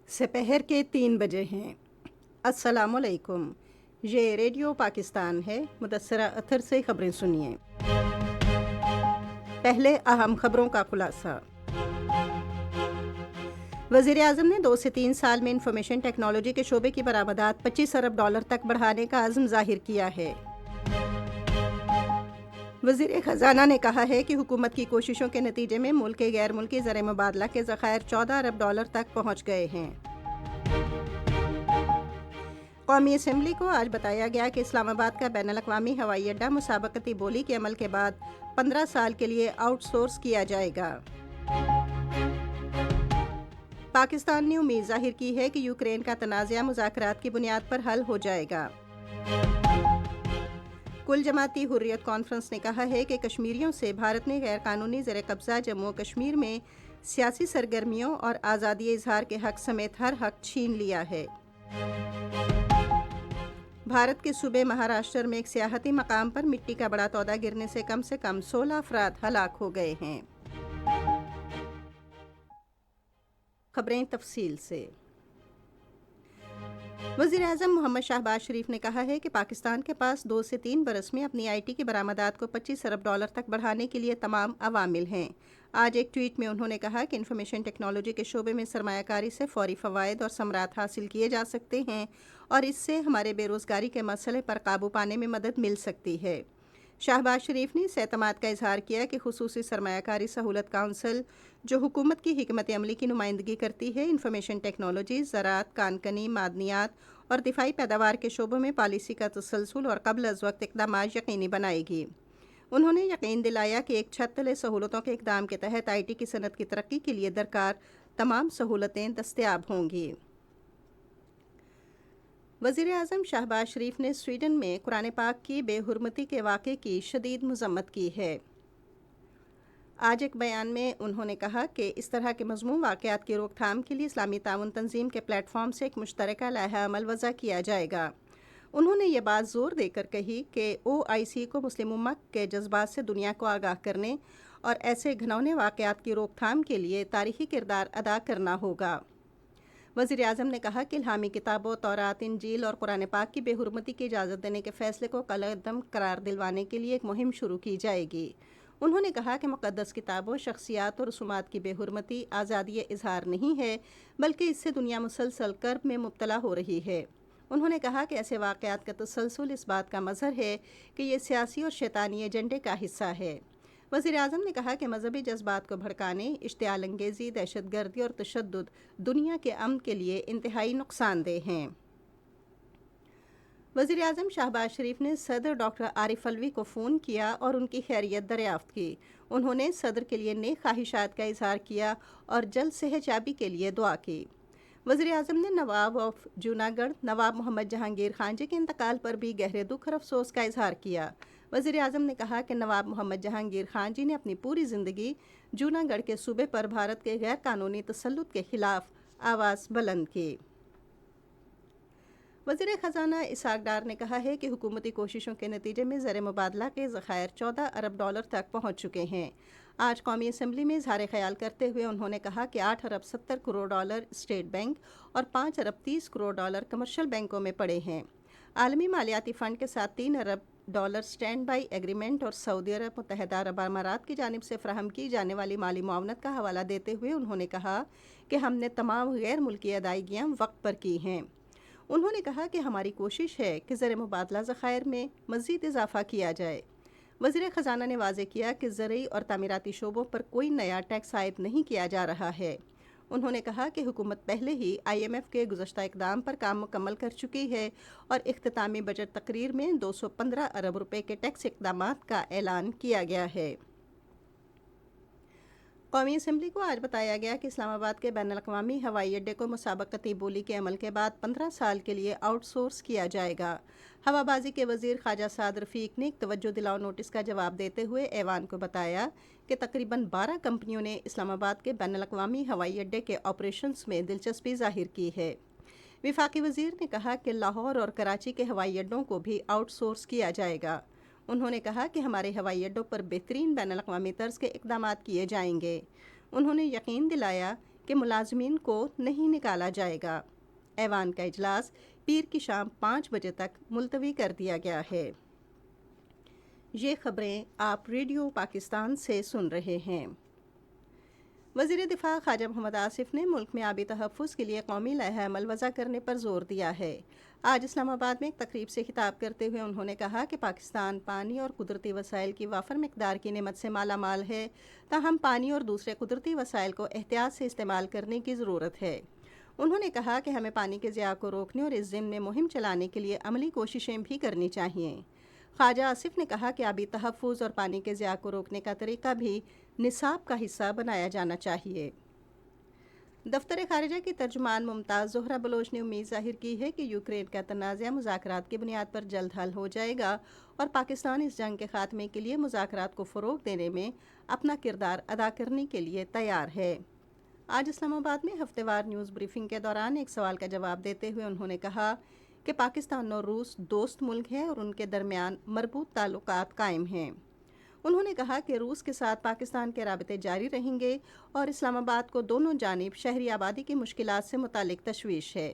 سپہر کے 3 بجے ہیں۔ السلام علیکم، یہ ریڈیو پاکستان ہے۔ مدثرہ اطہر سے خبریں سنیے۔ پہلے اہم خبروں کا خلاصہ۔ وزیر اعظم نے 2 سے 3 سال میں انفارمیشن ٹیکنالوجی کے شعبے کی برآمدات $25 ارب تک بڑھانے کا عزم ظاہر کیا ہے۔ وزیر خزانہ نے کہا ہے کہ حکومت کی کوششوں کے نتیجے میں ملک کے غیر ملکی زر مبادلہ کے ذخائر $14 ارب تک پہنچ گئے ہیں۔ قومی اسمبلی کو آج بتایا گیا کہ اسلام آباد کا بین الاقوامی ہوائی اڈہ مسابقتی بولی کے عمل کے بعد 15 سال کے لیے آؤٹ سورس کیا جائے گا۔ پاکستان نے امید ظاہر کی ہے کہ یوکرین کا تنازعہ مذاکرات کی بنیاد پر حل ہو جائے گا۔ کل جماعتی حریت کانفرنس نے کہا ہے کہ کشمیریوں سے بھارت نے غیر قانونی زیر قبضہ جموں و کشمیر میں سیاسی سرگرمیوں اور آزادی اظہار کے حق سمیت ہر حق چھین لیا ہے۔ بھارت کے صوبے مہاراشٹر میں ایک سیاحتی مقام پر مٹی کا بڑا تودہ گرنے سے کم 16 افراد ہلاک ہو گئے ہیں۔ خبریں تفصیل سے۔ وزیر اعظم محمد شہباز شریف نے کہا ہے کہ پاکستان کے پاس 2 سے 3 برس میں اپنی آئی ٹی کی برآمدات کو $25 ارب تک بڑھانے کے لیے تمام عوامل ہیں۔ آج ایک ٹویٹ میں انہوں نے کہا کہ انفارمیشن ٹیکنالوجی کے شعبے میں سرمایہ کاری سے فوری فوائد اور ثمرات حاصل کیے جا سکتے ہیں اور اس سے ہمارے بے روزگاری کے مسئلے پر قابو پانے میں مدد مل سکتی ہے۔ شہباز شریف نے اس اعتماد کا اظہار کیا کہ خصوصی سرمایہ کاری سہولت کونسل، جو حکومت کی حکمت عملی کی نمائندگی کرتی ہے، انفارمیشن ٹیکنالوجی، زراعت، کانکنی، معدنیات اور دفاعی پیداوار کے شعبوں میں پالیسی کا تسلسل اور قبل از وقت اقدامات یقینی بنائے گی۔ انہوں نے یقین دلایا کہ ایک چھت تلے سہولتوں کے اقدام کے تحت آئی ٹی کی صنعت کی ترقی کے لیے درکار تمام سہولتیں دستیاب ہوں گی۔ وزیر اعظم شہباز شریف نے سویڈن میں قرآن پاک کی بے حرمتی کے واقعے کی شدید مذمت کی ہے۔ آج ایک بیان میں انہوں نے کہا کہ اس طرح کے مذموم واقعات کی روک تھام کے لیے اسلامی تعاون تنظیم کے پلیٹ فارم سے ایک مشترکہ لائحہ عمل وضع کیا جائے گا۔ انہوں نے یہ بات زور دے کر کہی کہ OIC کو مسلم امت کے جذبات سے دنیا کو آگاہ کرنے اور ایسے گھناؤنے واقعات کی روک تھام کے لیے تاریخی کردار ادا کرنا ہوگا۔ وزیر اعظم نے کہا کہ الہامی کتابوں تورات، انجیل اور قرآن پاک کی بے حرمتی کی اجازت دینے کے فیصلے کو کالعدم قرار دلوانے کے لیے ایک مہم شروع کی جائے گی۔ انہوں نے کہا کہ مقدس کتابوں، شخصیات اور رسومات کی بے حرمتی آزادی اظہار نہیں ہے، بلکہ اس سے دنیا مسلسل کرب میں مبتلا ہو رہی ہے۔ انہوں نے کہا کہ ایسے واقعات کا تسلسل اس بات کا مظہر ہے کہ یہ سیاسی اور شیطانی ایجنڈے کا حصہ ہے۔ وزیر اعظم نے کہا کہ مذہبی جذبات کو بھڑکانے، اشتعال انگیزی، دہشت گردی اور تشدد دنیا کے امن کے لیے انتہائی نقصان دہ ہیں۔ وزیر اعظم شہباز شریف نے صدر ڈاکٹر عارف الوی کو فون کیا اور ان کی خیریت دریافت کی۔ انہوں نے صدر کے لیے نیک خواہشات کا اظہار کیا اور جلد صحت یابی کے لیے دعا کی۔ وزیر اعظم نے نواب آف جوناگڑھ نواب محمد جہانگیر خان جی کے انتقال پر بھی گہرے دکھ اور افسوس کا اظہار کیا۔ وزیر اعظم نے کہا کہ نواب محمد جہانگیر خان جی نے اپنی پوری زندگی جوناگڑھ کے صوبے پر بھارت کے غیر قانونی تسلط کے خلاف آواز بلند کی۔ وزیر خزانہ اسحاق ڈار نے کہا ہے کہ حکومتی کوششوں کے نتیجے میں زر مبادلہ کے ذخائر $14 ارب تک پہنچ چکے ہیں۔ آج قومی اسمبلی میں اظہار خیال کرتے ہوئے انہوں نے کہا کہ $8 ارب 70 کروڑ اسٹیٹ بینک اور $5 ارب 30 کروڑ کمرشل بینکوں میں پڑے ہیں۔ عالمی مالیاتی فنڈ کے ساتھ $3 ارب سٹینڈ بائی ایگریمنٹ اور سعودی عرب متحدہ عرب امارات کی جانب سے فراہم کی جانے والی مالی معاونت کا حوالہ دیتے ہوئے انہوں نے کہا کہ ہم نے تمام غیر ملکی ادائیگیاں وقت پر کی ہیں۔ انہوں نے کہا کہ ہماری کوشش ہے کہ زر مبادلہ ذخائر میں مزید اضافہ کیا جائے۔ وزیر خزانہ نے واضح کیا کہ زرعی اور تعمیراتی شعبوں پر کوئی نیا ٹیکس عائد نہیں کیا جا رہا ہے۔ انہوں نے کہا کہ حکومت پہلے ہی IMF کے گزشتہ اقدام پر کام مکمل کر چکی ہے اور اختتامی بجٹ تقریر میں $215 ارب کے ٹیکس اقدامات کا اعلان کیا گیا ہے۔ قومی اسمبلی کو آج بتایا گیا کہ اسلام آباد کے بین الاقوامی ہوائی اڈے کو مسابقتی بولی کے عمل کے بعد 15 سال کے لیے آؤٹ سورس کیا جائے گا۔ ہوا بازی کے وزیر خواجہ سعد رفیق نے ایک توجہ دلاؤ نوٹس کا جواب دیتے ہوئے ایوان کو بتایا کہ تقریباً 12 کمپنیوں نے اسلام آباد کے بین الاقوامی ہوائی اڈے کے آپریشنز میں دلچسپی ظاہر کی ہے۔ وفاقی وزیر نے کہا کہ لاہور اور کراچی کے ہوائی اڈوں کو بھی آؤٹ سورس کیا جائے گا۔ انہوں نے کہا کہ ہمارے ہوائی اڈوں پر بہترین بین الاقوامی طرز کے اقدامات کیے جائیں گے۔ انہوں نے یقین دلایا کہ ملازمین کو نہیں نکالا جائے گا۔ ایوان کا اجلاس پیر کی شام 5 بجے تک ملتوی کر دیا گیا ہے۔ یہ خبریں آپ ریڈیو پاکستان سے سن رہے ہیں۔ وزیر دفاع خواجہ محمد آصف نے ملک میں آبی تحفظ کے لیے قومی لائحہ عمل وضع کرنے پر زور دیا ہے۔ آج اسلام آباد میں ایک تقریب سے خطاب کرتے ہوئے انہوں نے کہا کہ پاکستان پانی اور قدرتی وسائل کی وافر مقدار کی نعمت سے مالا مال ہے، تاہم پانی اور دوسرے قدرتی وسائل کو احتیاط سے استعمال کرنے کی ضرورت ہے۔ انہوں نے کہا کہ ہمیں پانی کے ضیاع کو روکنے اور اس ضمن میں مہم چلانے کے لیے عملی کوششیں بھی کرنی چاہیے۔ خواجہ آصف نے کہا کہ آبی تحفظ اور پانی کے ضیاع کو روکنے کا طریقہ بھی نصاب کا حصہ بنایا جانا چاہیے۔ دفتر خارجہ کی ترجمان ممتاز زہرہ بلوچ نے امید ظاہر کی ہے کہ یوکرین کا تنازع مذاکرات کی بنیاد پر جلد حل ہو جائے گا اور پاکستان اس جنگ کے خاتمے کے لیے مذاکرات کو فروغ دینے میں اپنا کردار ادا کرنے کے لیے تیار ہے۔ آج اسلام آباد میں ہفتہ وار نیوز بریفنگ کے دوران ایک سوال کا جواب دیتے ہوئے انہوں نے کہا کہ پاکستان اور روس دوست ملک ہیں اور ان کے درمیان مربوط تعلقات قائم ہیں۔ انہوں نے کہا کہ روس کے ساتھ پاکستان کے رابطے جاری رہیں گے اور اسلام آباد کو دونوں جانب شہری آبادی کی مشکلات سے متعلق تشویش ہے۔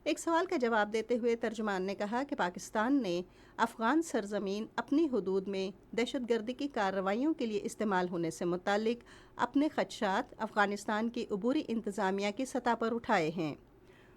ایک سوال کا جواب دیتے ہوئے ترجمان نے کہا کہ پاکستان نے افغان سرزمین اپنی حدود میں دہشت گردی کی کارروائیوں کے لیے استعمال ہونے سے متعلق اپنے خدشات افغانستان کی عبوری انتظامیہ کی سطح پر اٹھائے ہیں۔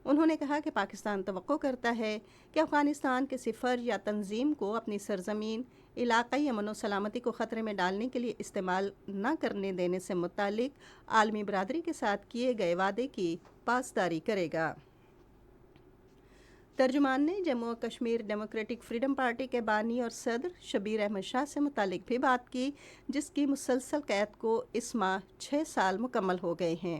انہوں نے کہا کہ پاکستان توقع کرتا ہے کہ افغانستان کسی فرد یا تنظیم کو اپنی سرزمین، علاقائی امن و سلامتی کو خطرے میں ڈالنے کے لیے استعمال نہ کرنے دینے سے متعلق عالمی برادری کے ساتھ کیے گئے وعدے کی پاسداری کرے گا۔ ترجمان نے جموں و کشمیر ڈیموکریٹک فریڈم پارٹی کے بانی اور صدر شبیر احمد شاہ سے متعلق بھی بات کی، جس کی مسلسل قید کو اس ماہ 6 سال مکمل ہو گئے ہیں۔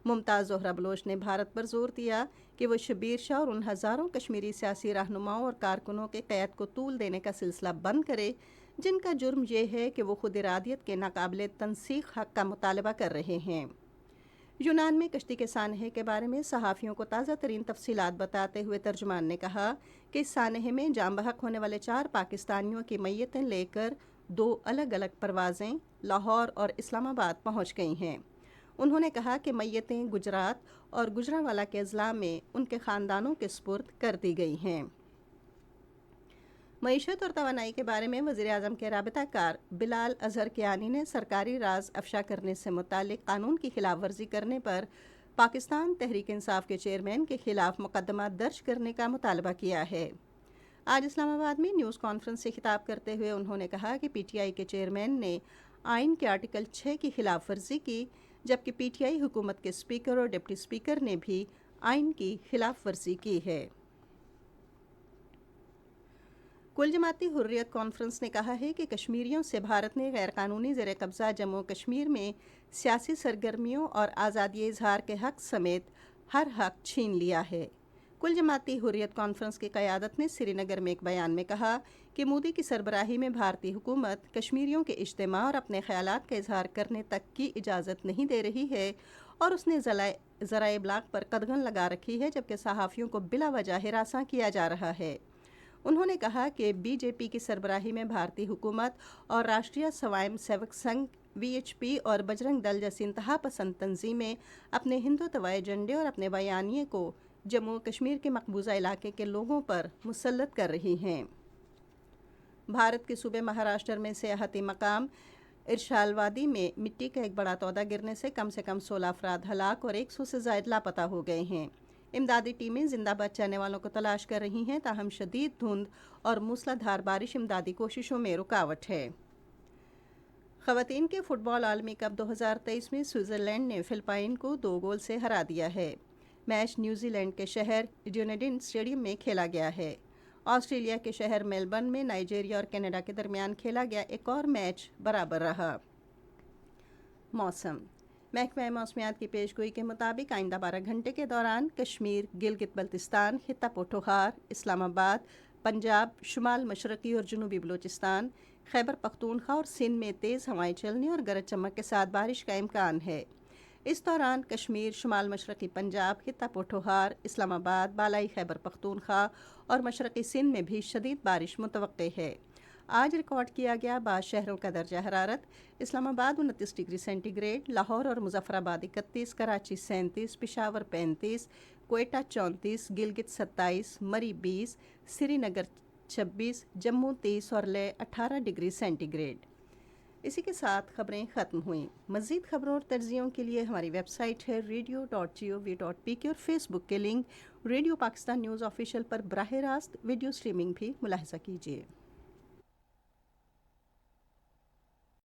ممتاز زہرہ بلوچ نے بھارت پر زور دیا کہ وہ شبیر شاہ اور ان ہزاروں کشمیری سیاسی رہنماؤں اور کارکنوں کے قید کو طول دینے کا سلسلہ بند کرے جن کا جرم یہ ہے کہ وہ خود ارادیت کے ناقابل تنسیخ حق کا مطالبہ کر رہے ہیں۔ یونان میں کشتی کے سانحے کے بارے میں صحافیوں کو تازہ ترین تفصیلات بتاتے ہوئے ترجمان نے کہا کہ اس سانحے میں جاں بحق ہونے والے 4 پاکستانیوں کی میتیں لے کر 2 الگ الگ پروازیں لاہور اور اسلام آباد پہنچ گئی ہیں۔ انہوں نے کہا کہ میتیں گجرات اور گجرانوالہ کے اضلاع میں ان کے خاندانوں کے سپرد کر دی گئی ہیں۔ معیشت اور توانائی کے بارے میں وزیر اعظم کے رابطہ کار بلال اظہر کیانی نے سرکاری راز افشا کرنے سے متعلق قانون کی خلاف ورزی کرنے پر پاکستان تحریک انصاف کے چیئرمین کے خلاف مقدمہ درج کرنے کا مطالبہ کیا ہے۔ آج اسلام آباد میں نیوز کانفرنس سے خطاب کرتے ہوئے انہوں نے کہا کہ پی ٹی آئی کے چیئرمین نے آئین کے آرٹیکل 6 کی خلاف ورزی کی، جبکہ پی ٹی آئی حکومت کے اسپیکر اور ڈپٹی اسپیکر نے بھی آئین کی خلاف ورزی کی ہے۔ کل جماعتی حریت کانفرنس نے کہا ہے کہ کشمیریوں سے بھارت نے غیر قانونی زیر قبضہ جموں کشمیر میں سیاسی سرگرمیوں اور آزادی اظہار کے حق سمیت ہر حق چھین لیا ہے۔ کل جماعتی حریت کانفرنس کی قیادت نے سری نگر میں ایک بیان میں کہا کہ مودی کی سربراہی میں بھارتی حکومت کشمیریوں کے اجتماع اور اپنے خیالات کا اظہار کرنے تک کی اجازت نہیں دے رہی ہے اور اس نے ذرائع ابلاغ پر قدغن لگا رکھی ہے، جبکہ صحافیوں کو بلا وجہ ہراساں کیا جا رہا ہے۔ انہوں نے کہا کہ بی جے پی کی سربراہی میں بھارتی حکومت اور راشٹریہ سوائم سیوک سنگھ VHP اور بجرنگ دل جیسی انتہا پسند تنظیمیں اپنے ہندوتوائی ایجنڈے اور اپنے بیانیے کو جموں کشمیر کے مقبوضہ علاقے کے لوگوں پر مسلط کر رہی ہیں۔ بھارت کے صوبے مہاراشٹر میں سیاحتی مقام ارشال وادی میں مٹی کا ایک بڑا تودہ گرنے سے کم 16 افراد ہلاک اور 100 سے زائد لاپتہ ہو گئے ہیں۔ امدادی ٹیمیں زندہ بچ جانے والوں کو تلاش کر رہی ہیں، تاہم شدید دھند اور موسلادھار بارش امدادی کوششوں میں رکاوٹ ہے۔ خواتین کے فٹ بال عالمی کپ 2023 میں سوئٹزرلینڈ نے فلپائن کو 2 گول سے ہرا دیا ہے۔ میچ نیوزی لینڈ کے شہر ڈیونیڈن اسٹیڈیم میں کھیلا گیا ہے۔ آسٹریلیا کے شہر میلبرن میں نائجیریا اور کینیڈا کے درمیان کھیلا گیا ایک اور میچ برابر رہا۔ موسم محکمہ موسمیات کی پیشگوئی کے مطابق آئندہ 12 گھنٹے کے دوران کشمیر، گلگت بلتستان، خطہ پوٹھوہار، اسلام آباد، پنجاب، شمال مشرقی اور جنوبی بلوچستان، خیبر پختونخوا اور سندھ میں تیز ہوائیں چلنے اور گرج چمک کے ساتھ بارش کا امکان ہے۔ اس دوران کشمیر، شمال مشرقی پنجاب، خطہ پوٹھوہار، اسلام آباد، بالائی خیبر پختونخوا اور مشرقی سندھ میں بھی شدید بارش متوقع ہے۔ آج ریکارڈ کیا گیا بعض شہروں کا درجہ حرارت: اسلام آباد 29 ڈگری سینٹی گریڈ، لاہور اور مظفر آباد 31، کراچی 37، پشاور 35، کوئٹہ 34، گلگت 27، مری 20، سری نگر 26، جموں 30 اور لے 18 ڈگری سینٹی گریڈ۔ اسی کے ساتھ خبریں ختم ہوئیں۔ مزید خبروں اور تجزیوں کے لیے ہماری ویب سائٹ ہے radio.gov.pk اور فیس بک کے link radio Pakistan news official پر براہ راست ویڈیو سٹریمنگ بھی ملاحظہ کیجیے۔